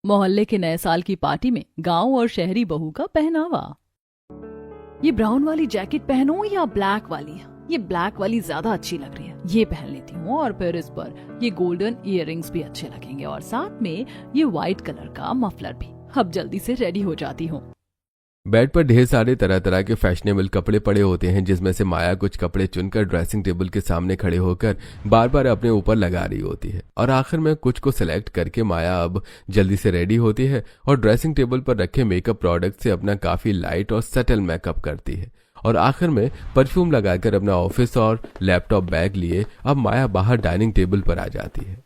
मोहल्ले के नए साल की पार्टी में गांव और शहरी बहू का पहनावा। ये ब्राउन वाली जैकेट पहनूं या ब्लैक वाली? ये ब्लैक वाली ज्यादा अच्छी लग रही है, ये पहन लेती हूँ। और फिर इस पर ये गोल्डन इयररिंग्स भी अच्छे लगेंगे और साथ में ये व्हाइट कलर का मफलर भी। अब जल्दी से रेडी हो जाती हूँ। बेड पर ढेर सारे तरह तरह के फैशनेबल कपड़े पड़े होते हैं, जिसमें से माया कुछ कपड़े चुनकर ड्रेसिंग टेबल के सामने खड़े होकर बार बार अपने ऊपर लगा रही होती है। और आखिर में कुछ को सिलेक्ट करके माया अब जल्दी से रेडी होती है और ड्रेसिंग टेबल पर रखे मेकअप प्रोडक्ट से अपना काफी लाइट और सटल मेकअप करती है। और आखिर में परफ्यूम लगाकर अपना ऑफिस और लैपटॉप बैग लिए अब माया बाहर डाइनिंग टेबल पर आ जाती है।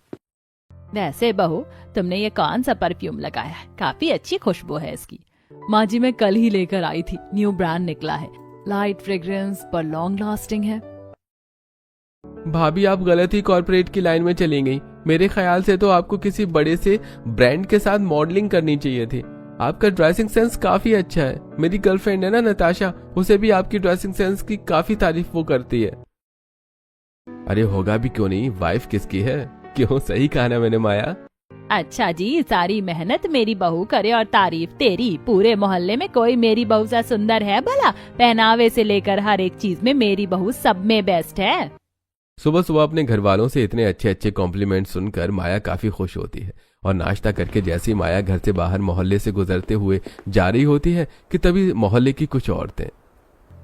वैसे बहू, तुमने ये कौन सा परफ्यूम लगाया है? काफी अच्छी खुशबू है इसकी। माँ जी मैं कल ही लेकर आई थी, न्यू ब्रांड निकला है, लाइट फ्रेग्रेंस पर लॉन्ग लास्टिंग है। भाभी, आप गलत ही कॉर्पोरेट की लाइन में चली गई। मेरे ख्याल से तो आपको किसी बड़े से ब्रांड के साथ मॉडलिंग करनी चाहिए थी। आपका ड्रेसिंग सेंस काफी अच्छा है। मेरी गर्लफ्रेंड है ना नताशा, उसे भी आपकी ड्रेसिंग सेंस की काफी तारीफ वो करती है। अरे होगा भी क्यों नहीं, वाइफ किसकी है? क्यों, सही कहा ना मैंने माया? अच्छा जी, सारी मेहनत मेरी बहू करे और तारीफ तेरी। पूरे मोहल्ले में कोई मेरी बहू से सुंदर है भला? पहनावे से लेकर हर एक चीज में मेरी बहू सब में बेस्ट है। सुबह सुबह अपने घर वालों से इतने अच्छे अच्छे कॉम्प्लीमेंट सुनकर माया काफी खुश होती है। और नाश्ता करके जैसी माया घर से बाहर मोहल्ले से गुजरते हुए जा रही होती है कि तभी मोहल्ले की कुछ औरतें,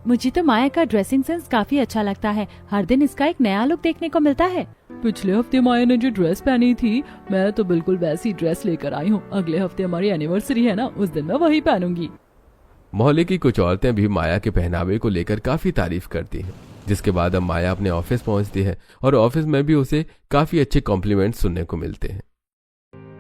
मुझे तो माया का ड्रेसिंग सेंस काफी अच्छा लगता है। हर दिन इसका एक नया लुक देखने को मिलता है। पिछले हफ्ते माया ने जो ड्रेस पहनी थी, मैं तो बिल्कुल वैसी ड्रेस लेकर आई हूँ। अगले हफ्ते हमारी एनिवर्सरी है ना, उस दिन मैं वही पहनूंगी। मोहल्ले की कुछ औरतें भी माया के पहनावे को लेकर काफी तारीफ करती हैं। जिसके बाद अब माया अपने ऑफिस पहुंचती है और ऑफिस में भी उसे काफी अच्छे कॉम्प्लीमेंट सुनने को मिलते हैं।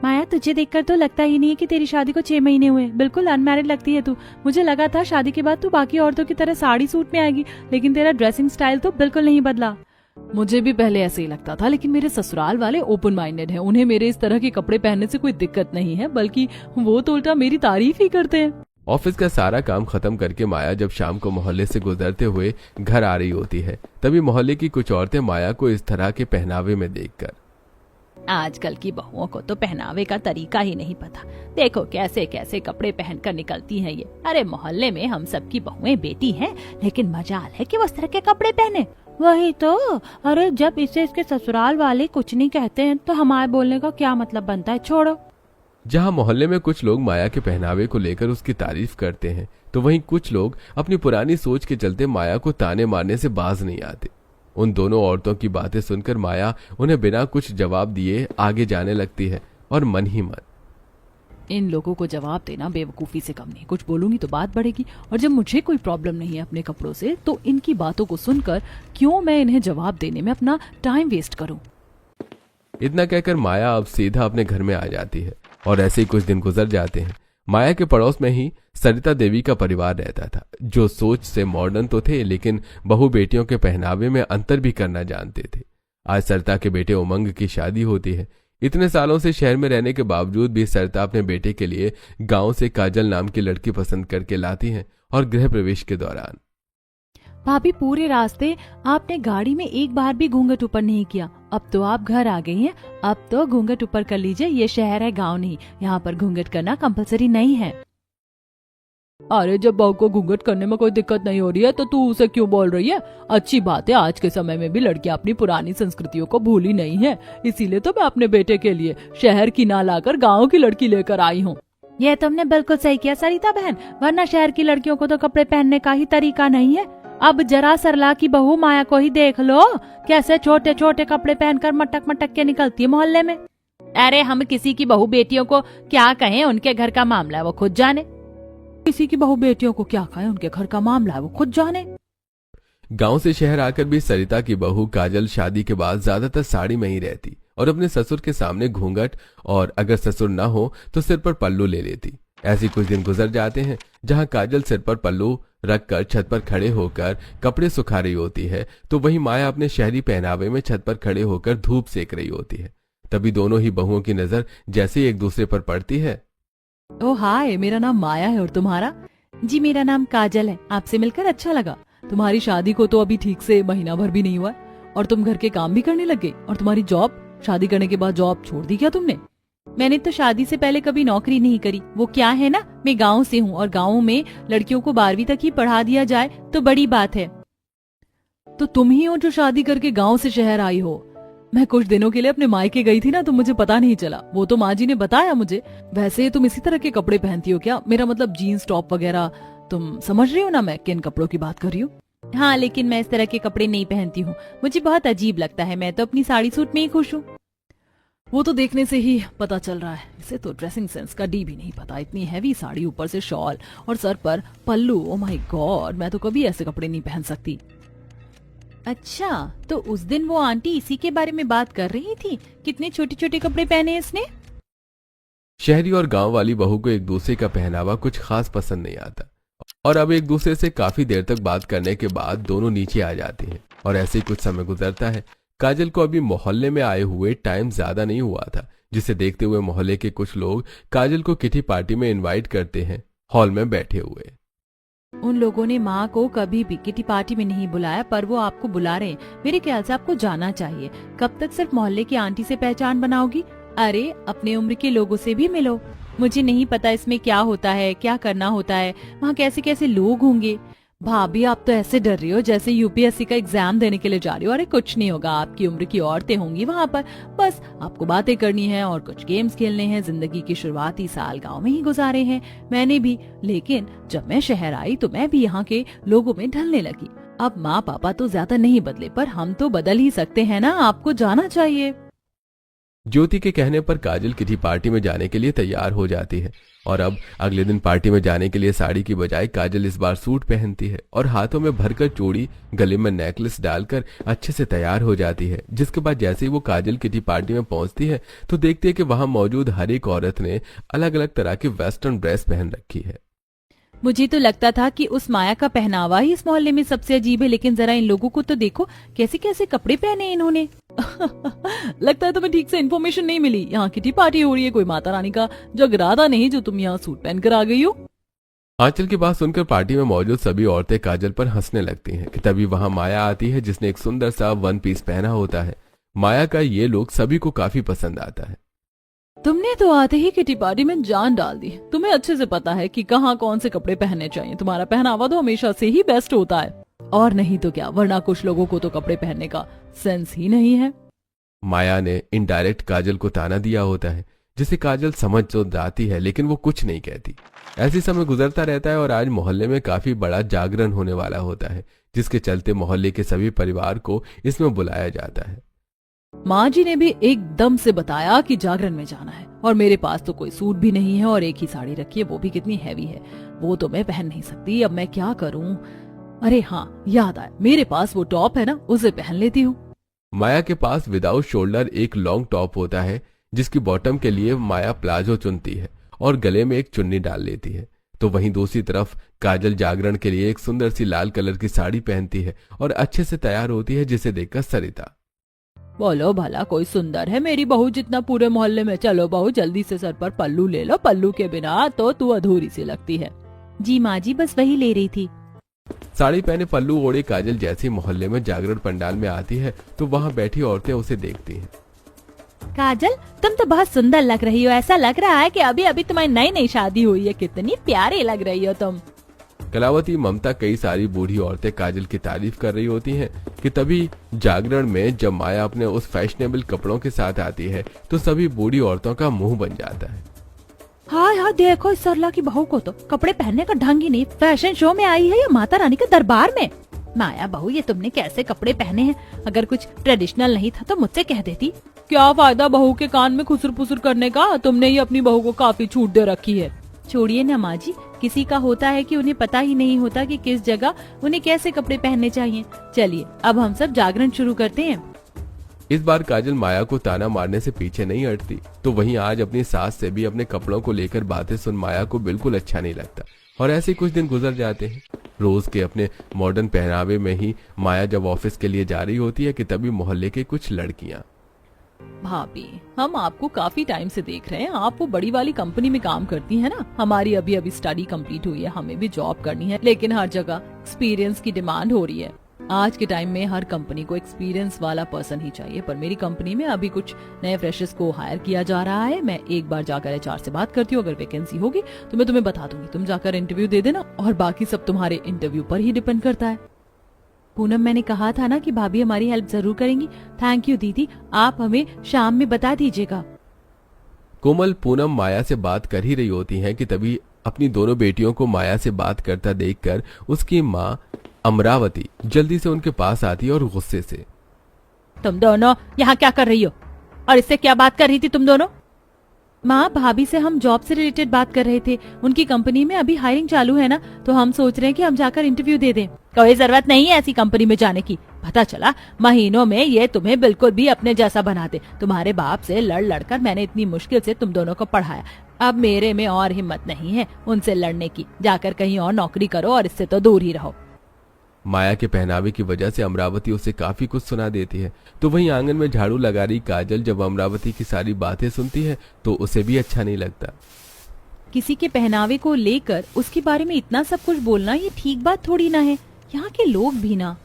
माया, तुझे देखकर तो लगता ही नहीं है कि तेरी शादी को 6 महीने हुए। बिल्कुल अनमैरिड लगती है तू। मुझे लगा था शादी के बाद तू बाकी औरतों की तरह साड़ी सूट में आएगी, लेकिन तेरा ड्रेसिंग स्टाइल तो बिल्कुल नहीं बदला। मुझे भी पहले ऐसे ही लगता था, लेकिन मेरे ससुराल वाले ओपन माइंडेड हैं। उन्हें मेरे इस तरह के कपड़े पहनने से कोई दिक्कत नहीं है, बल्कि वो तो उल्टा मेरी तारीफ ही करते हैं। ऑफिस का सारा काम खत्म करके माया जब शाम को मोहल्ले से गुजरते हुए घर आ रही होती है, तभी मोहल्ले की कुछ औरतें माया को इस तरह के पहनावे में देखकर, आजकल की बहुओं को तो पहनावे का तरीका ही नहीं पता। देखो कैसे कैसे कपड़े पहनकर निकलती हैं ये। अरे मोहल्ले में हम सबकी बहुएं बेटी हैं, लेकिन मजाल है कि वो इस तरह के कपड़े पहने। वही तो। अरे जब इसे इसके ससुराल वाले कुछ नहीं कहते हैं तो हमारे बोलने का क्या मतलब बनता है? छोड़ो। जहां मोहल्ले में कुछ लोग माया के पहनावे को लेकर उसकी तारीफ करते हैं, तो वहीं कुछ लोग अपनी पुरानी सोच के चलते माया को ताने मारने से बाज नहीं आते। उन दोनों औरतों की बातें सुनकर माया उन्हें बिना कुछ जवाब दिए आगे जाने लगती है और मन ही मन, इन लोगों को जवाब देना बेवकूफी से कम नहीं। कुछ बोलूंगी तो बात बढ़ेगी, और जब मुझे कोई प्रॉब्लम नहीं है अपने कपड़ों से, तो इनकी बातों को सुनकर क्यों मैं इन्हें जवाब देने में अपना टाइम वेस्ट करूं। इतना कहकर माया अब सीधा अपने घर में आ जाती है। और ऐसे ही कुछ दिन गुजर जाते हैं। माया के पड़ोस में ही सरिता देवी का परिवार रहता था, जो सोच से मॉडर्न तो थे, लेकिन बहू बेटियों के पहनावे में अंतर भी करना जानते थे। आज सरिता के बेटे उमंग की शादी होती है। इतने सालों से शहर में रहने के बावजूद भी सरिता अपने बेटे के लिए गांव से काजल नाम की लड़की पसंद करके लाती है। और गृह प्रवेश के दौरान, भाभी पूरे रास्ते आपने गाड़ी में एक बार भी घूंघट ऊपर नहीं किया। अब तो आप घर आ गई हैं, अब तो घूंघट ऊपर कर लीजिए। ये शहर है, गांव नहीं। यहाँ पर घूंघट करना कंपलसरी नहीं है। अरे जब बहू को घूंघट करने में कोई दिक्कत नहीं हो रही है तो तू उसे क्यों बोल रही है? अच्छी बात है, आज के समय में भी लड़कियां अपनी पुरानी संस्कृतियों को भूली नहीं है। इसीलिए तो मैं अपने बेटे के लिए शहर की ना लाकर गाँव की लड़की लेकर आई हूँ। यह तुमने बिल्कुल सही किया सरिता बहन, वरना शहर की लड़कियों को तो कपड़े पहनने का ही तरीका नहीं है। अब जरा सरला की बहू माया को ही देख लो, कैसे छोटे छोटे कपड़े पहनकर मटक मटक के निकलती है मोहल्ले में। अरे हम किसी की बहू बेटियों को क्या कहें, उनके घर का मामला है, वो खुद जाने। किसी की बहू बेटियों को क्या कहें, उनके घर का मामला है, वो खुद जाने। गांव से शहर आकर भी सरिता की बहू काजल शादी के बाद ज्यादातर साड़ी में ही रहती और अपने ससुर के सामने घूंघट, और अगर ससुर न हो तो सिर पर पल्लू ले लेती। ऐसे कुछ दिन गुजर जाते हैं जहां काजल सिर पर पल्लू रखकर छत पर खड़े होकर कपड़े सुखा रही होती है, तो वहीं माया अपने शहरी पहनावे में छत पर खड़े होकर धूप सेक रही होती है। तभी दोनों ही बहुओं की नजर जैसे ही एक दूसरे पर पड़ती है। ओ हाय, मेरा नाम माया है और तुम्हारा? जी मेरा नाम काजल है, आपसे मिलकर अच्छा लगा। तुम्हारी शादी को तो अभी ठीक से महीना भर भी नहीं हुआ और तुम घर के काम भी करने लग गई। और तुम्हारी जॉब, शादी करने के बाद जॉब छोड़ दी क्या तुमने? मैंने तो शादी से पहले कभी नौकरी नहीं करी। वो क्या है ना, मैं गांव से हूँ और गांव में लड़कियों को 12वीं तक ही पढ़ा दिया जाए तो बड़ी बात है। तो तुम ही हो जो शादी करके गांव से शहर आई हो। मैं कुछ दिनों के लिए अपने मायके गई थी ना, तो मुझे पता नहीं चला, वो तो माँ जी ने बताया मुझे। वैसे तुम इसी तरह के कपड़े पहनती हो क्या? मेरा मतलब जीन्स टॉप वगैरह। तुम समझ रही हो ना मैं किन कपड़ों की बात कर रही हूँ? हाँ, लेकिन मैं इस तरह के कपड़े नहीं पहनती हूँ, मुझे बहुत अजीब लगता है। मैं तो अपनी साड़ी सूट में ही खुश हूँ। वो तो देखने से ही पता चल रहा है। इसे तो ड्रेसिंग सेंस का डी भी नहीं पता। इतनी हैवी साड़ी, ऊपर से शॉल और सर पर पल्लू। ओ माय गॉड, मैं तो कभी ऐसे कपड़े नहीं पहन सकती। अच्छा, तो उस दिन वो आंटी इसी के बारे में बात कर रही थी, कितने छोटे छोटे कपड़े पहने इसने। शहरी और गांव वाली बहू को एक दूसरे का पहनावा कुछ खास पसंद नहीं आता और अब एक दूसरे से काफी देर तक बात करने के बाद दोनों नीचे आ जाती हैं और ऐसे ही कुछ समय गुजरता है। काजल को अभी मोहल्ले में आए हुए टाइम ज्यादा नहीं हुआ था, जिसे देखते हुए मोहल्ले के कुछ लोग काजल को किटी पार्टी में इनवाइट करते हैं। हॉल में बैठे हुए उन लोगों ने माँ को कभी भी किटी पार्टी में नहीं बुलाया, पर वो आपको बुला रहे हैं। मेरे ख्याल से आपको जाना चाहिए। कब तक सिर्फ मोहल्ले की आंटी से पहचान बनाओगी? अरे, अपने उम्र के लोगों से भी मिलो। मुझे नहीं पता इसमें क्या होता है, क्या करना होता है, वहाँ कैसे कैसे लोग होंगे। भाभी, आप तो ऐसे डर रही हो जैसे यूपीएससी का एग्जाम देने के लिए जा रही हो। अरे कुछ नहीं होगा, आपकी उम्र की औरतें होंगी वहाँ पर। बस आपको बातें करनी है और कुछ गेम्स खेलने हैं। जिंदगी के शुरुआती साल गांव में ही गुजारे हैं मैंने भी, लेकिन जब मैं शहर आई तो मैं भी यहाँ के लोगों में ढलने लगी। अब माँ पापा तो ज्यादा नहीं बदले, पर हम तो बदल ही सकते हैं ना। आपको जाना चाहिए। ज्योति के कहने पर काजल किटी पार्टी में जाने के लिए तैयार हो जाती है और अब अगले दिन पार्टी में जाने के लिए साड़ी की बजाय काजल इस बार सूट पहनती है और हाथों में भरकर चूड़ी, गले में नेकलेस डालकर अच्छे से तैयार हो जाती है। जिसके बाद जैसे ही वो काजल किटी पार्टी में पहुंचती है तो देखती है कि वहां मौजूद हर एक औरत ने अलग अलग तरह की वेस्टर्न ड्रेस पहन रखी है। मुझे तो लगता था कि उस माया का पहनावा ही इस मोहल्ले में सबसे अजीब है, लेकिन जरा इन लोगों को तो देखो, कैसे कैसे कपड़े पहने इन्होंने। लगता है तुम्हें ठीक से इन्फॉर्मेशन नहीं मिली। यहाँ किटी पार्टी हो रही है, कोई माता रानी का जगराता नहीं जो तुम यहाँ सूट पहनकर आ गई हो। आंचल की बात सुनकर पार्टी में मौजूद सभी औरतें काजल पर हंसने लगती हैं कि तभी वहां माया आती है जिसने एक सुंदर सा वन पीस पहना होता है। माया का ये लुक सभी को काफी पसंद आता है। तुमने तो आते ही किटी पार्टी में जान डाल दी। तुम्हें अच्छे से पता है कि कहाँ कौन से कपड़े पहनने चाहिए। तुम्हारा पहनावा तो हमेशा से ही बेस्ट होता है, और नहीं तो क्या, वरना कुछ लोगों को तो कपड़े पहनने का सेंस ही नहीं है। माया ने इनडायरेक्ट काजल को ताना दिया होता है, जिसे काजल समझ तो जाती है लेकिन वो कुछ नहीं कहती। ऐसे समय गुजरता रहता है और आज मोहल्ले में काफी बड़ा जागरण होने वाला होता है, जिसके चलते मोहल्ले के सभी परिवार को इसमें बुलाया जाता है। माँ जी ने भी एकदम से बताया कि जागरण में जाना है, और मेरे पास तो कोई सूट भी नहीं है और एक ही साड़ी रखी है, वो भी कितनी हैवी है। वो तो मैं पहन नहीं सकती। अब मैं क्या करूं? अरे हाँ, याद आया, मेरे पास वो टॉप है ना, उसे पहन लेती हूँ। माया के पास विदाउट शोल्डर एक लॉन्ग टॉप होता है, जिसकी बॉटम के लिए माया प्लाजो चुनती है और गले में एक चुन्नी डाल लेती है। तो वहीं दूसरी तरफ काजल जागरण के लिए एक सुंदर सी लाल कलर की साड़ी पहनती है और अच्छे से तैयार होती है, जिसे देखकर सरिता, बोलो भला कोई सुंदर है मेरी बहू जितना पूरे मोहल्ले में? चलो बहू, जल्दी से सर पर पल्लू ले लो, पल्लू के बिना तो तू अधूरी सी लगती है। जी माँ जी, बस वही ले रही थी। साड़ी पहने पल्लू ओढ़े काजल जैसे मोहल्ले में जागरण पंडाल में आती है तो वहां बैठी औरतें उसे देखती हैं। काजल, तुम तो बहुत सुंदर लग रही हो। ऐसा लग रहा है कि अभी अभी तुम्हारी नई नई शादी हुई है। कितनी प्यारी लग रही हो तुम। कलावती, ममता, कई सारी बूढ़ी औरतें काजल की तारीफ कर रही होती हैं कि तभी जागरण में जब माया अपने उस फैशनेबल कपड़ों के साथ आती है तो सभी बूढ़ी औरतों का मुंह बन जाता है। हाँ, देखो इस सरला की बहू को तो कपड़े पहनने का ढंग ही नहीं। फैशन शो में आई है या माता रानी के दरबार में? माया बहू, ये तुमने कैसे कपड़े पहने हैं? अगर कुछ ट्रेडिशनल नहीं था तो मुझसे कह देती। क्या फायदा बहू के कान में खुसर पुसर करने का? तुमने ही अपनी बहू को काफी छूट दे रखी है। छोड़िए ना माँ जी, किसी का होता है कि उन्हें पता ही नहीं होता कि किस जगह उन्हें कैसे कपड़े पहनने चाहिए। चलिए अब हम सब जागरण शुरू करते हैं। इस बार काजल माया को ताना मारने से पीछे नहीं हटती, तो वहीं आज अपनी सास से भी अपने कपड़ों को लेकर बातें सुन माया को बिल्कुल अच्छा नहीं लगता और ऐसे कुछ दिन गुजर जाते हैं। रोज के अपने मॉडर्न पहनावे में ही माया जब ऑफिस के लिए जा रही होती है कि तभी मोहल्ले के कुछ लड़कियां, भाभी, हम आपको काफी टाइम से देख रहे हैं। आप वो बड़ी वाली कंपनी में काम करती हैं ना। हमारी अभी स्टडी कंप्लीट हुई है, हमें भी जॉब करनी है, लेकिन हर जगह एक्सपीरियंस की डिमांड हो रही है। आज के टाइम में हर कंपनी को एक्सपीरियंस वाला पर्सन ही चाहिए, पर मेरी कंपनी में अभी कुछ नए फ्रेशर्स को हायर किया जा रहा है। मैं एक बार जाकर एचआर से बात करती हूँ, अगर वैकेंसी होगी तो मैं तुम्हें बता दूंगी, तुम जाकर इंटरव्यू दे देना और बाकी सब तुम्हारे इंटरव्यू पर ही डिपेंड करता है। पूनम, मैंने कहा था ना कि भाभी हमारी हेल्प जरूर करेंगी। थैंक यू दीदी, आप हमें शाम में बता दीजिएगा। कोमल पूनम माया से बात कर ही रही होती हैं कि तभी अपनी दोनों बेटियों को माया से बात करता देखकर उसकी माँ अमरावती जल्दी से उनके पास आती है और गुस्से से, तुम दोनों यहाँ क्या कर रही हो और इससे क्या बात कर रही थी तुम दोनों? माँ, भाभी से हम जॉब से रिलेटेड बात कर रहे थे। उनकी कंपनी में अभी हायरिंग चालू है ना, तो हम सोच रहे हैं कि हम जाकर इंटरव्यू दे दें। कोई जरूरत नहीं है ऐसी कंपनी में जाने की। पता चला महीनों में ये तुम्हें बिल्कुल भी अपने जैसा बनाते। तुम्हारे बाप से लड़ लड़कर मैंने इतनी मुश्किल से तुम दोनों को पढ़ाया। अब मेरे में और हिम्मत नहीं है उनसे लड़ने की। जाकर कहीं और नौकरी करो और इससे तो दूर ही रहो। माया के पहनावे की वजह से अमरावती उसे काफी कुछ सुना देती है। तो वहीं आंगन में झाड़ू लगा रही काजल जब अमरावती की सारी बातें सुनती है तो उसे भी अच्छा नहीं लगता। किसी के पहनावे को लेकर उसके बारे में इतना सब कुछ बोलना ये ठीक बात थोड़ी ना है। यहाँ के लोग भी ना।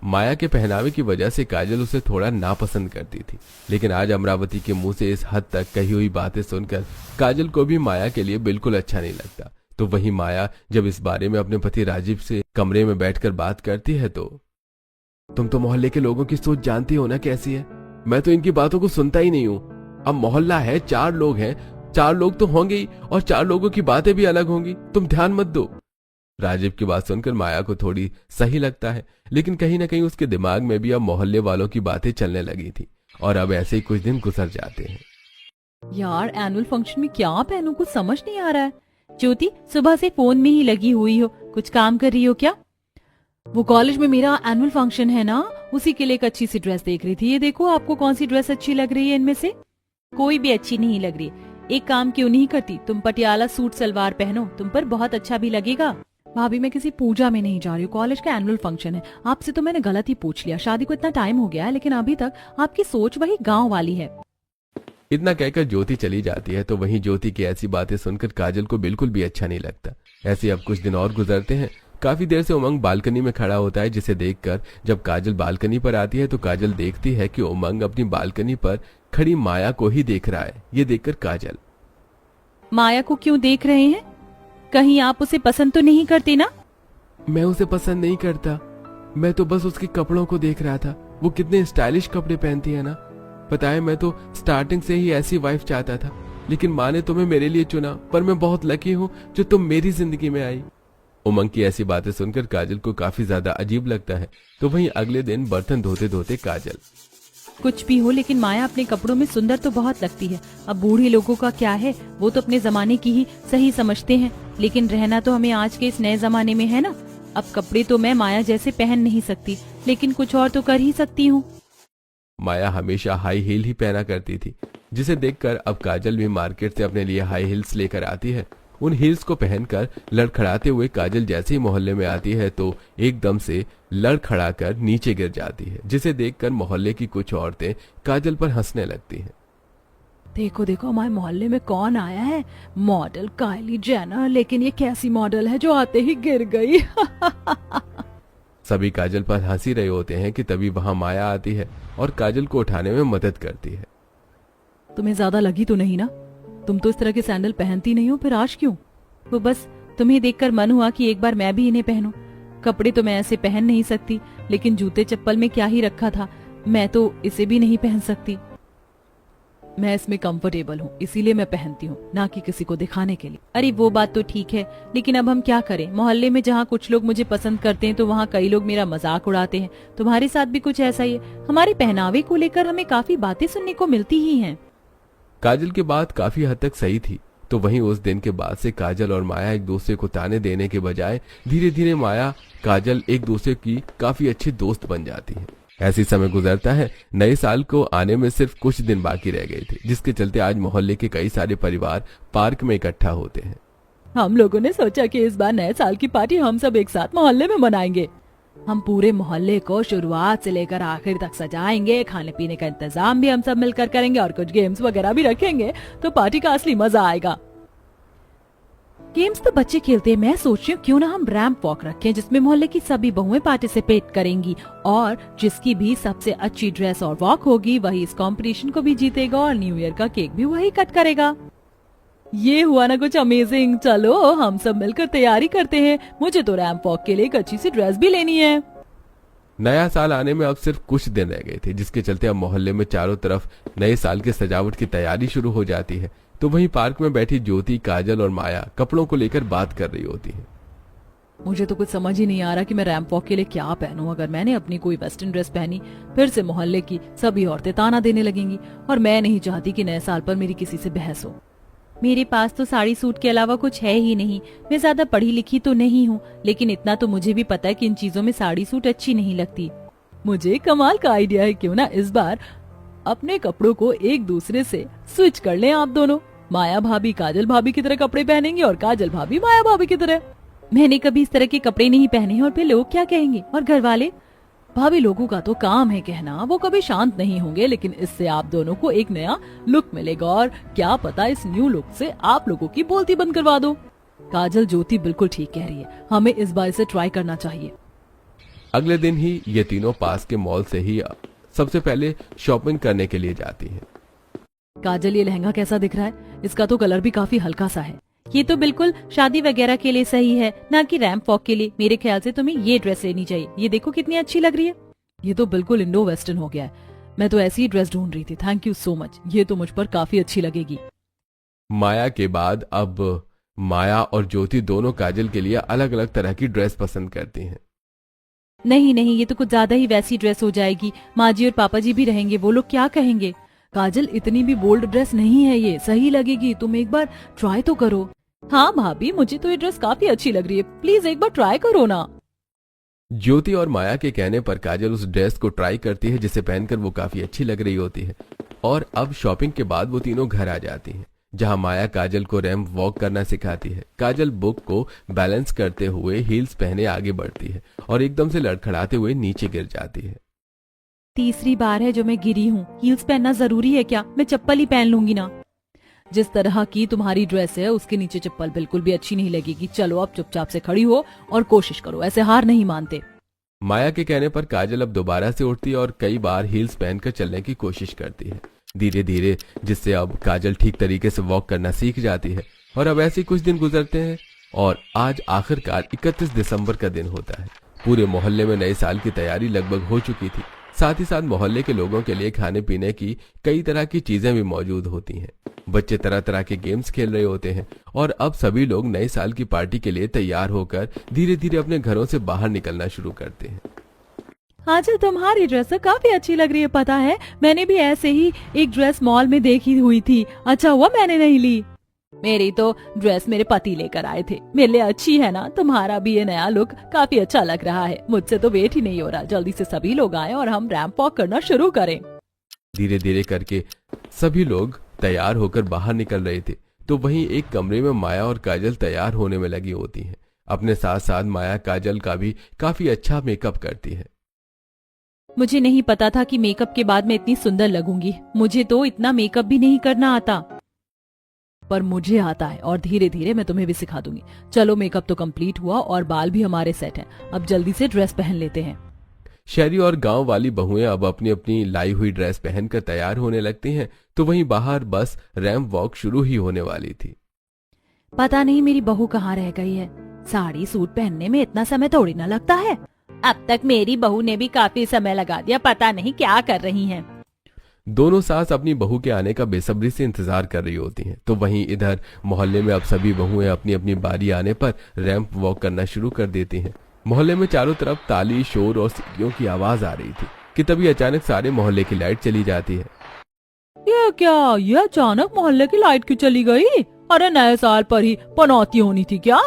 माया के पहनावे की वजह से काजल उसे थोड़ा नापसंद करती थी, लेकिन आज अमरावती के मुंह से इस हद तक कही हुई बातें सुनकर काजल को भी माया के लिए बिल्कुल अच्छा नहीं लगता। तो वहीं माया जब इस बारे में अपने पति राजीव से कमरे में बैठकर बात करती है तो, तुम तो मोहल्ले के लोगों की सोच जानती हो ना कैसी है। मैं तो इनकी बातों को सुनता ही नहीं हूँ। अब मोहल्ला है, 4 लोग हैं, 4 लोग तो होंगे ही और 4 लोगों की बातें भी अलग होंगी। तुम ध्यान मत दो। राजीव की बात सुनकर माया को थोड़ी सही लगता है, लेकिन कहीं ना कहीं उसके दिमाग में भी अब मोहल्ले वालों की बातें चलने लगी थी और अब ऐसे ही कुछ दिन गुजर जाते हैं। यार, एनुअल फंक्शन में क्या पहनूं कुछ समझ नहीं आ रहा है। ज्योति, सुबह से फोन में ही लगी हुई हो, कुछ काम कर रही हो क्या? वो कॉलेज में मेरा एनुअल फंक्शन है ना, उसी के लिए एक अच्छी सी ड्रेस देख रही थी। ये देखो, आपको कौन सी ड्रेस अच्छी लग रही है इनमें से? कोई भी अच्छी नहीं लग रही। एक काम क्यों नहीं करती, तुम पटियाला सूट सलवार पहनो, तुम पर बहुत अच्छा भी लगेगा। भाभी, मैं किसी पूजा में नहीं जा रही हूँ, कॉलेज का एनुअल फंक्शन है। आपसे तो मैंने गलत ही पूछ लिया। शादी को इतना टाइम हो गया है, लेकिन अभी तक आपकी सोच वही गाँव वाली है। इतना कहकर ज्योति चली जाती है। तो वहीं ज्योति की ऐसी बातें सुनकर काजल को बिल्कुल भी अच्छा नहीं लगता। ऐसे अब कुछ दिन और गुजरते हैं। काफी देर से उमंग बालकनी में खड़ा होता है, जिसे देखकर जब काजल बालकनी पर आती है तो काजल देखती है कि उमंग अपनी बालकनी पर खड़ी माया को ही देख रहा है। ये देखकर काजल, माया को क्यों देख रहे हैं? कहीं आप उसे पसंद तो नहीं करते ना? मैं उसे पसंद नहीं करता, मैं तो बस उसके कपड़ों को देख रहा था। वो कितने स्टाइलिश कपड़े पहनती है ना। पता है, मैं तो स्टार्टिंग से ही ऐसी वाइफ चाहता था, लेकिन माँ ने तुम्हें मेरे लिए चुना। पर मैं बहुत लकी हूँ जो तुम मेरी जिंदगी में आई। उमंग की ऐसी बातें सुनकर काजल को काफी ज्यादा अजीब लगता है। तो वहीं अगले दिन बर्तन धोते धोते काजल, कुछ भी हो, लेकिन माया अपने कपड़ों में सुंदर तो बहुत लगती है। अब बूढ़े लोगों का क्या है, वो तो अपने जमाने की ही सही समझते हैं, लेकिन रहना तो हमें आज के इस नए जमाने में है ना। अब कपड़े तो मैं माया जैसे पहन नहीं सकती, लेकिन कुछ और तो कर ही सकती हूँ। माया हमेशा हाई हील ही पहना करती थी, जिसे देखकर अब काजल भी मार्केट से अपने लिए हाई हील्स लेकर आती है। उन हील्स को पहनकर लड़खड़ाते हुए काजल जैसे ही मोहल्ले में आती है तो एकदम से लड़खड़ाकर नीचे गिर जाती है, जिसे देखकर मोहल्ले की कुछ औरतें काजल पर हंसने लगती हैं। देखो देखो, हमारे मोहल्ले में कौन आया है, मॉडल काइली जेनर। लेकिन ये कैसी मॉडल है जो आते ही गिर गई। सभी काजल पर हंसी रहे होते हैं कि तभी वहां माया आती है और काजल को उठाने में मदद करती है। तुम्हें ज्यादा लगी तो नहीं ना? तुम तो इस तरह के सैंडल पहनती नहीं हो, फिर आज क्यों? वो बस तुम्हें देखकर मन हुआ कि एक बार मैं भी इन्हें पहनूं। कपड़े तो मैं ऐसे पहन नहीं सकती, लेकिन जूते चप्पल में क्या ही रखा था, मैं तो इसे भी नहीं पहन सकती। मैं इसमें कंफर्टेबल हूँ, इसीलिए मैं पहनती हूँ, ना कि किसी को दिखाने के लिए। अरे वो बात तो ठीक है, लेकिन अब हम क्या करें? मोहल्ले में जहाँ कुछ लोग मुझे पसंद करते हैं तो वहाँ कई लोग मेरा मजाक उड़ाते हैं। तुम्हारे साथ भी कुछ ऐसा ही है। हमारे पहनावे को लेकर हमें काफी बातें सुनने को मिलती ही हैं। काजल की बात काफी हद तक सही थी। तो वहीं उस दिन के बाद से काजल और माया एक दूसरे को ताने देने के बजाय धीरे धीरे माया काजल एक दूसरे की काफी अच्छी दोस्त बन जाती है। ऐसी समय गुजरता है। नए साल को आने में सिर्फ कुछ दिन बाकी रह गए थे, जिसके चलते आज मोहल्ले के कई सारे परिवार पार्क में इकट्ठा होते हैं। हम लोगों ने सोचा कि इस बार नए साल की पार्टी हम सब एक साथ मोहल्ले में मनाएंगे। हम पूरे मोहल्ले को शुरुआत से लेकर आखिर तक सजाएंगे, खाने पीने का इंतजाम भी हम सब मिलकर करेंगे और कुछ गेम्स वगैरह भी रखेंगे, तो पार्टी का असली मजा आएगा। गेम्स तो बच्चे खेलते हैं, मैं सोच रही हूँ क्यों ना हम रैंप वॉक रखें जिसमें मोहल्ले की सभी बहुएं पार्टिसिपेट करेंगी और जिसकी भी सबसे अच्छी ड्रेस और वॉक होगी वही इस कंपटीशन को भी जीतेगा और न्यू ईयर का केक भी वही कट करेगा। ये हुआ ना कुछ अमेजिंग। चलो हम सब मिलकर तैयारी करते हैं, मुझे तो रैंप वॉक के लिए एक अच्छी सी ड्रेस भी लेनी है। नया साल आने में अब सिर्फ कुछ दिन रह गए थे, जिसके चलते अब मोहल्ले में चारों तरफ नए साल के सजावट की तैयारी शुरू हो जाती है। तो वहीं पार्क में बैठी ज्योति, काजल और माया कपड़ों को लेकर बात कर रही होती हैं। मुझे तो कुछ समझ ही नहीं आ रहा कि मैं रैंप वॉक के लिए क्या पहनूं। अगर मैंने अपनी कोई वेस्टर्न ड्रेस पहनी फिर से मोहल्ले की सभी औरतें ताना देने लगेंगी और मैं नहीं चाहती कि नए साल पर मेरी किसी से बहस हो। मेरे पास तो साड़ी सूट के अलावा कुछ है ही नहीं। मैं ज्यादा पढ़ी लिखी तो नहीं हूँ, लेकिन इतना तो मुझे भी पता है कि इन चीजों में साड़ी सूट अच्छी नहीं लगती। मुझे कमाल का आइडिया है, क्यों ना इस बार अपने कपड़ों को एक दूसरे से स्विच कर लें आप दोनों। माया भाभी काजल भाभी की तरह कपड़े पहनेंगे और काजल भाभी माया भाभी की तरह। मैंने कभी इस तरह के कपड़े नहीं पहने हैं और फिर लोग क्या कहेंगे। और घर वाले, भाभी लोगों का तो काम है कहना, वो कभी शांत नहीं होंगे। लेकिन इससे आप दोनों को एक नया लुक मिलेगा और क्या पता इस न्यू लुक से आप लोगों की बोलती बंद करवा दो। काजल ज्योति बिल्कुल ठीक कह रही है, हमें इस बार इसे ट्राई करना चाहिए। अगले दिन ही ये तीनों पास के मॉल से ही सबसे पहले शॉपिंग करने के लिए जाती हैं। काजल, ये लहंगा कैसा दिख रहा है? इसका तो कलर भी काफी हल्का सा है। ये तो बिल्कुल शादी वगैरह के लिए सही है, ना कि रैंप वॉक के लिए। मेरे ख्याल से तुम्हें ये ड्रेस लेनी चाहिए। ये देखो कितनी अच्छी लग रही है। ये तो बिल्कुल इंडो वेस्टर्न हो गया है। मैं तो ऐसी ही ड्रेस ढूंढ रही थी। थैंक यू सो मच, ये तो मुझ पर काफी अच्छी लगेगी। माया के बाद अब माया और ज्योति दोनों काजल के लिए अलग अलग तरह की ड्रेस पसंद करती हैं। नहीं नहीं, ये तो कुछ ज्यादा ही वैसी ड्रेस हो जाएगी। माँ जी और पापा जी भी रहेंगे, वो लोग क्या कहेंगे। काजल, इतनी भी बोल्ड ड्रेस नहीं है, ये सही लगेगी। तुम एक बार ट्राई तो करो। हाँ भाभी, मुझे तो ये ड्रेस काफी अच्छी लग रही है, प्लीज एक बार ट्राई करो ना। ज्योति और माया के कहने पर काजल उस ड्रेस को ट्राई करती है जिसे पहनकर वो काफी अच्छी लग रही होती है। और अब शॉपिंग के बाद वो तीनों घर आ जाती हैं, जहां माया काजल को रैंप वॉक करना सिखाती है। काजल बुक को बैलेंस करते हुए हील्स पहने आगे बढ़ती है और एकदम से लड़खड़ाते हुए नीचे गिर जाती है। तीसरी बार है जो मैं गिरी हूँ। हील्स पहनना जरूरी है क्या? मैं चप्पल ही पहन लूंगी ना। जिस तरह की तुम्हारी ड्रेस है उसके नीचे चप्पल बिल्कुल भी अच्छी नहीं लगेगी। चलो अब चुपचाप से खड़ी हो और कोशिश करो, ऐसे हार नहीं मानते। माया के कहने पर काजल अब दोबारा से उठती है और कई बार हील्स पहनकर चलने की कोशिश करती है, धीरे धीरे, जिससे अब काजल ठीक तरीके से वॉक करना सीख जाती है। और अब ऐसे कुछ दिन गुजरते हैं और आज आखिरकार 31 दिसंबर का दिन होता है। पूरे मोहल्ले में नए साल की तैयारी लगभग हो चुकी थी। साथ ही साथ मोहल्ले के लोगों के लिए खाने पीने की कई तरह की चीजें भी मौजूद होती हैं। बच्चे तरह तरह के गेम्स खेल रहे होते हैं और अब सभी लोग नए साल की पार्टी के लिए तैयार होकर धीरे धीरे अपने घरों से बाहर निकलना शुरू करते हैं। आजल, तुम्हारी ड्रेस तो काफी अच्छी लग रही है। पता है, मैंने भी ऐसे ही एक ड्रेस मॉल में देखी हुई थी। अच्छा हुआ मैंने नहीं ली। मेरी तो ड्रेस मेरे पति लेकर आए थे। मेरे लिए अच्छी है ना? तुम्हारा भी ये नया लुक काफी अच्छा लग रहा है। मुझसे तो वेट ही नहीं हो रहा, जल्दी से सभी लोग आए और हम रैंप वॉक करना शुरू करें। धीरे धीरे करके सभी लोग तैयार होकर बाहर निकल रहे थे। तो वहीं एक कमरे में माया और काजल तैयार होने में लगी होती हैं। अपने साथ साथ माया काजल का भी काफी अच्छा मेकअप करती है। मुझे नहीं पता था कि मेकअप के बाद मैं इतनी सुंदर लगूंगी। मुझे तो इतना मेकअप भी नहीं करना आता, पर मुझे आता है और धीरे धीरे मैं तुम्हें भी सिखा दूंगी। चलो, मेकअप तो कंप्लीट हुआ और बाल भी हमारे सेट हैं। अब जल्दी से ड्रेस पहन लेते हैं। शहरी और गांव वाली बहुएं अब अपनी अपनी लाई हुई ड्रेस पहनकर तैयार होने लगती हैं। तो वहीं बाहर बस रैंप वॉक शुरू ही होने वाली थी। पता नहीं मेरी बहू कहाँ रह गई है। साड़ी सूट पहनने में इतना समय थोड़ी ना लगता है। अब तक मेरी बहू ने भी काफी समय लगा दिया, पता नहीं क्या कर रही हैं। दोनों सास अपनी बहू के आने का बेसब्री से इंतजार कर रही होती हैं। तो वहीं इधर मोहल्ले में अब सभी बहुएं अपनी अपनी बारी आने पर रैंप वॉक करना शुरू कर देती हैं। मोहल्ले में चारों तरफ ताली, शोर और सीटियों की आवाज आ रही थी कि तभी अचानक सारे मोहल्ले की लाइट चली जाती है। ये क्या? ये अचानक मोहल्ले की लाइट क्यों चली गई? अरे नए साल पर ही पनौती होनी थी क्या?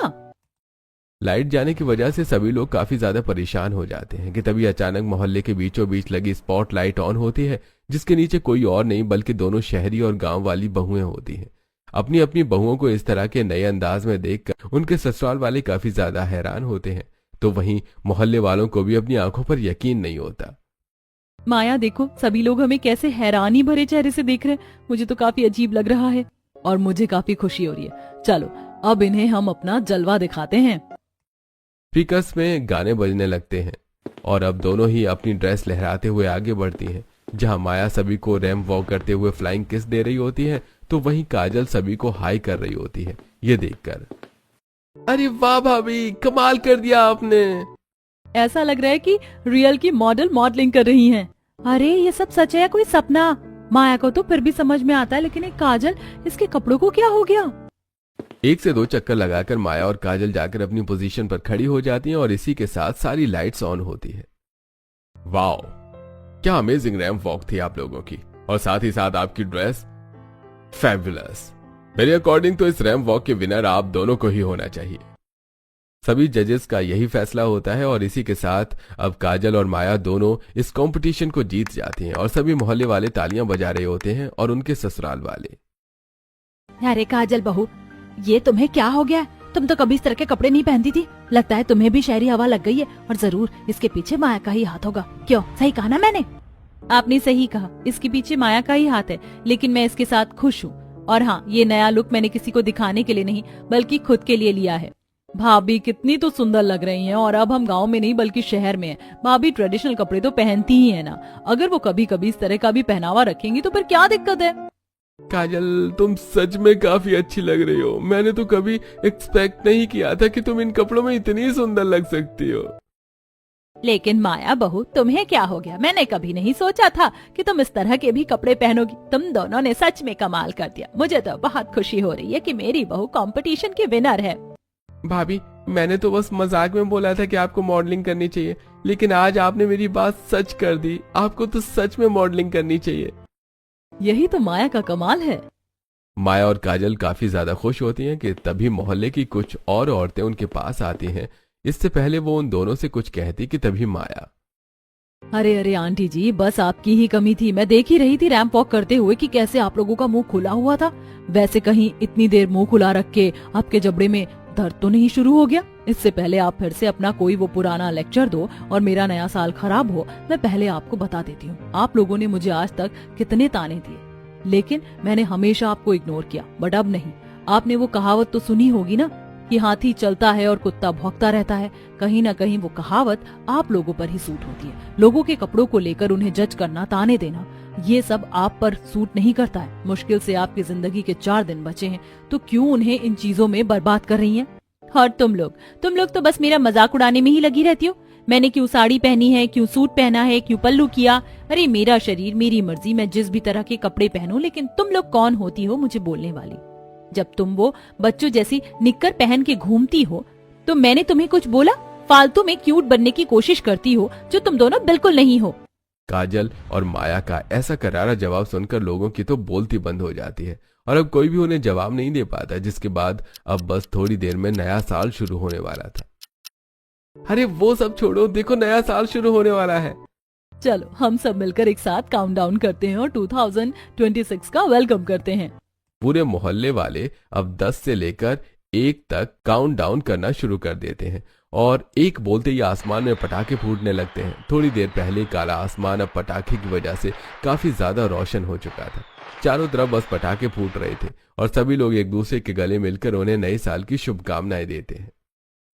लाइट जाने की वजह से सभी लोग काफी ज्यादा परेशान हो जाते हैं कि तभी अचानक मोहल्ले के बीचों बीच लगी स्पॉट लाइट ऑन होती है, जिसके नीचे कोई और नहीं बल्कि दोनों शहरी और गांव वाली बहुएं होती हैं। अपनी अपनी बहुओं को इस तरह के नए अंदाज में देखकर उनके ससुराल वाले काफी ज्यादा हैरान होते हैं। तो वहीं मोहल्ले वालों को भी अपनी आंखों पर यकीन नहीं होता। माया देखो, सभी लोग हमें कैसे हैरानी भरे चेहरे से देख रहे हैं। मुझे तो काफी अजीब लग रहा है। और मुझे काफी खुशी हो रही है। चलो अब इन्हें हम अपना जलवा दिखाते हैं। स्पीकर्स में गाने बजने लगते हैं और अब दोनों ही अपनी ड्रेस लहराते हुए आगे बढ़ती हैं। जहां माया सभी को रैंप वॉक करते हुए फ्लाइंग किस दे रही होती है तो वहीं काजल सभी को हाई कर रही होती है। ये देखकर अरे वाह भाभी, कमाल कर दिया आपने। ऐसा लग रहा है कि रियल की मॉडल मॉडलिंग कर रही हैं। अरे ये सब सच है या कोई सपना? माया को तो फिर भी समझ में आता है, लेकिन एक काजल, इसके कपड़ों को क्या हो गया? 1 से 2 चक्कर लगाकर माया और काजल जाकर अपनी पोजीशन पर खड़ी हो जाती हैं और इसी के साथ सारी लाइट्स ऑन होती है। वाओ, क्या अमेजिंग रैंप वॉक थी आप लोगों की, और साथ ही साथ आपकी ड्रेस फैबुलस। मेरे अकॉर्डिंग तो इस रैंप वॉक के विनर आप दोनों को ही होना चाहिए। सभी जजेस का यही फैसला होता है और इसी के साथ अब काजल और माया दोनों इस कंपटीशन को जीत जाती हैं और सभी मोहल्ले वाले तालियां बजा रहे होते हैं और उनके ससुराल वाले। अरे काजल बहू, ये तुम्हें क्या हो गया? तुम तो कभी इस तरह के कपड़े नहीं पहनती थी। लगता है तुम्हें भी शहरी हवा लग गई है, और जरूर इसके पीछे माया का ही हाथ होगा। क्यों, सही कहा ना मैंने? आपने सही कहा, इसके पीछे माया का ही हाथ है, लेकिन मैं इसके साथ खुश हूँ। और हाँ, ये नया लुक मैंने किसी को दिखाने के लिए नहीं बल्कि खुद के लिए लिया है। भाभी कितनी तो सुंदर लग रही हैं, और अब हम गांव में नहीं बल्कि शहर में हैं। भाभी ट्रेडिशनल कपड़े तो पहनती ही है ना। अगर वो कभी कभी इस तरह का भी पहनावा रखेंगी तो फिर क्या दिक्कत है? काजल, तुम सच में काफी अच्छी लग रही हो। मैंने तो कभी एक्सपेक्ट नहीं किया था कि तुम इन कपड़ों में इतनी सुंदर लग सकती हो। लेकिन माया बहू, तुम्हें क्या हो गया? मैंने कभी नहीं सोचा था कि तुम इस तरह के भी कपड़े पहनोगी। तुम दोनों ने सच में कमाल कर दिया। मुझे तो बहुत खुशी हो रही है कि मेरी बहू कंपटीशन की विनर है। भाभी, मैंने तो बस मजाक में बोला था कि आपको मॉडलिंग करनी चाहिए, लेकिन आज आपने मेरी बात सच कर दी। आपको तो सच में मॉडलिंग करनी चाहिए। यही तो माया का कमाल है। माया और काजल काफी ज्यादा खुश होती हैं कि तभी मोहल्ले की कुछ और औरतें उनके पास आती हैं। इससे पहले वो उन दोनों से कुछ कहती कि तभी माया, अरे अरे आंटी जी, बस आपकी ही कमी थी। मैं देख ही रही थी रैंप वॉक करते हुए कि कैसे आप लोगों का मुंह खुला हुआ था। वैसे कहीं इतनी देर मुंह खुला रख के आपके जबड़े में दर्द तो नहीं शुरू हो गया? इससे पहले आप फिर से अपना कोई वो पुराना लेक्चर दो और मेरा नया साल खराब हो, मैं पहले आपको बता देती हूँ। आप लोगों ने मुझे आज तक कितने ताने दिए, लेकिन मैंने हमेशा आपको इग्नोर किया। बट अब नहीं। आपने वो कहावत तो सुनी होगी ना कि हाथी चलता है और कुत्ता भौंकता रहता है। कहीं ना कहीं वो कहावत आप लोगों पर ही सूट होती है। लोगों के कपड़ों को लेकर उन्हें जज करना, ताने देना, ये सब आप पर सूट नहीं करता है। मुश्किल से आपकी जिंदगी के 4 दिन बचे हैं, तो क्यों उन्हें इन चीजों में बर्बाद कर रही हैं? और तुम लोग तो बस मेरा मजाक उड़ाने में ही लगी रहती हो। मैंने क्यों साड़ी पहनी है, क्यों सूट पहना है, क्यों पल्लू किया? अरे मेरा शरीर, मेरी मर्जी, मैं जिस भी तरह के कपड़े पहनूं। लेकिन तुम लोग कौन होती हो मुझे बोलने वाली? जब तुम वो बच्चों जैसी निक्कर पहन के घूमती हो तो मैंने तुम्हें कुछ बोला? फालतू में क्यूट बनने की कोशिश करती हो, जो तुम दोनों बिल्कुल नहीं हो। काजल और माया का ऐसा करारा जवाब सुनकर लोगों की तो बोलती बंद हो जाती है और अब कोई भी उन्हें जवाब नहीं दे पाता, जिसके बाद अब बस थोड़ी देर में नया साल शुरू होने वाला था। अरे वो सब छोड़ो, देखो नया साल शुरू होने वाला है। चलो हम सब मिलकर एक साथ काउंटडाउन करते हैं और 2026 का वेलकम करते हैं। पूरे मोहल्ले वाले अब 10 से लेकर 1 तक काउंटडाउन करना शुरू कर देते हैं और 1 बोलते ही आसमान में पटाखे फूटने लगते हैं। थोड़ी देर पहले काला आसमान अब पटाखे की वजह से काफी ज्यादा रोशन हो चुका था। चारों तरफ बस पटाखे फूट रहे थे और सभी लोग एक दूसरे के गले मिलकर उन्हें नए साल की शुभकामनाएं देते हैं।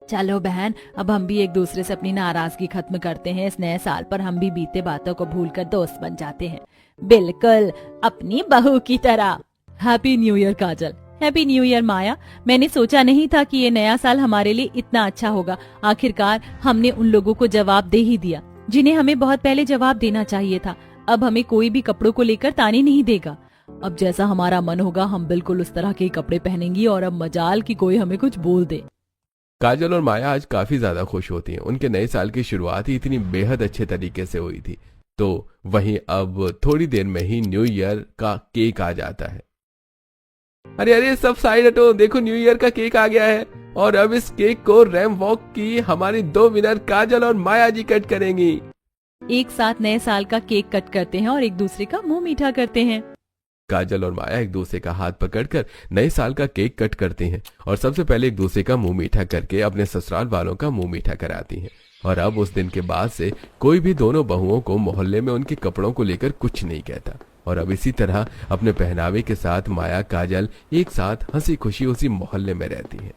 चलो बहन, अब हम भी एक दूसरे से अपनी नाराजगी खत्म करते हैं। इस नए साल पर हम भी बीते बातों को भूलकर दोस्त बन जाते हैं, बिल्कुल अपनी बहू की तरह। हैप्पी न्यू ईयर काजल। हैप्पी न्यू ईयर माया। मैंने सोचा नहीं था कि ये नया साल हमारे लिए इतना अच्छा होगा। आखिरकार हमने उन लोगों को जवाब दे ही दिया जिन्हें हमें बहुत पहले जवाब देना चाहिए था। अब हमें कोई भी कपड़ों को लेकर ताने नहीं देगा। अब जैसा हमारा मन होगा हम बिल्कुल उस तरह के कपड़े पहनेंगी और अब मजाल की कोई हमें कुछ बोल दे। काजल और माया आज काफी ज्यादा खुश होती हैं। उनके नए साल की शुरुआत ही इतनी बेहद अच्छे तरीके से हुई थी। तो वहीं अब थोड़ी देर में ही न्यू ईयर का केक आ जाता है। अरे अरे सब साइड हटो, देखो न्यू ईयर का केक आ गया है और अब इस केक को रैंप वॉक की हमारी 2 विनर काजल और माया जी कट करेंगी। एक साथ नए साल का केक कट करते हैं और एक दूसरे का मुंह मीठा करते हैं। काजल और माया एक दूसरे का हाथ पकड़कर नए साल का केक कट करती हैं और सबसे पहले एक दूसरे का मुंह मीठा करके अपने ससुराल वालों का मुंह मीठा कराती हैं। और अब उस दिन के बाद से कोई भी दोनों बहुओं को मोहल्ले में उनके कपड़ों को लेकर कुछ नहीं कहता। और अब इसी तरह अपने पहनावे के साथ माया काजल एक साथ हंसी खुशी उसी मोहल्ले में रहती हैं।